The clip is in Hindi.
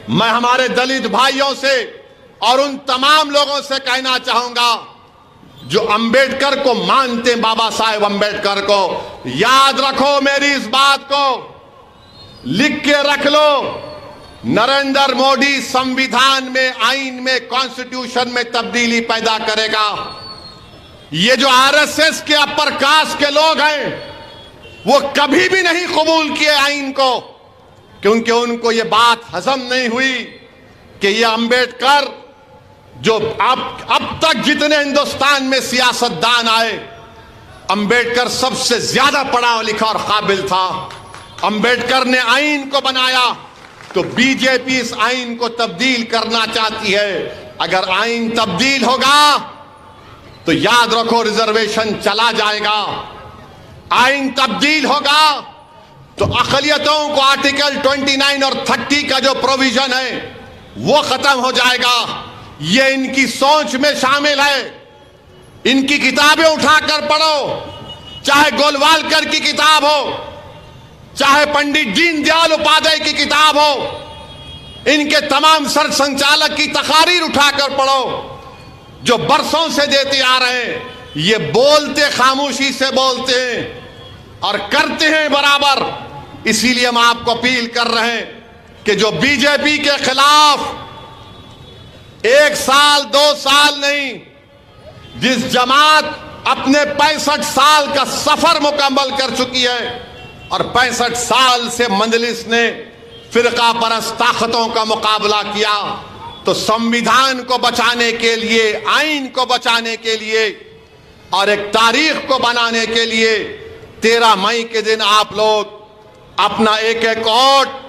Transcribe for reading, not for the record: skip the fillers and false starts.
मैं हमारे दलित भाइयों से और उन तमाम लोगों से कहना चाहूंगा जो अंबेडकर को मानते हैं, बाबा साहेब अंबेडकर को, याद रखो मेरी इस बात को, लिख के रख लो। नरेंद्र मोदी संविधान में, आईन में, कॉन्स्टिट्यूशन में तब्दीली पैदा करेगा। ये जो आरएसएस के अपर कास्ट के लोग हैं वो कभी भी नहीं कबूल किए आईन को, क्योंकि उनको ये बात हजम नहीं हुई कि ये अंबेडकर जो अब तक जितने हिंदुस्तान में सियासतदान आए, अंबेडकर सबसे ज्यादा पढ़ा लिखा और काबिल था। अंबेडकर ने आईन को बनाया तो बीजेपी इस आईन को तब्दील करना चाहती है। अगर आईन तब्दील होगा तो याद रखो रिजर्वेशन चला जाएगा। आईन तब्दील होगा तो अक़लियतों को आर्टिकल 29 और 30 का जो प्रोविजन है वो खत्म हो जाएगा। ये इनकी सोच में शामिल है। इनकी किताबें उठाकर पढ़ो, चाहे गोलवालकर की किताब हो, चाहे पंडित दीनदयाल उपाध्याय की किताब हो, इनके तमाम सर संचालक की तकारीर उठाकर पढ़ो जो बरसों से देते आ रहे हैं। ये बोलते खामोशी से बोलते हैं और करते हैं बराबर। इसीलिए हम आपको अपील कर रहे हैं कि जो बीजेपी के खिलाफ 1 साल 2 साल नहीं, जिस जमात अपने 65 साल का सफर मुकम्मल कर चुकी है और 65 साल से मजलिस ने फिरका परस्त ताकतों का मुकाबला किया, तो संविधान को बचाने के लिए, आईन को बचाने के लिए और एक तारीख को बनाने के लिए 13 मई के दिन आप लोग अपना एक एक वोट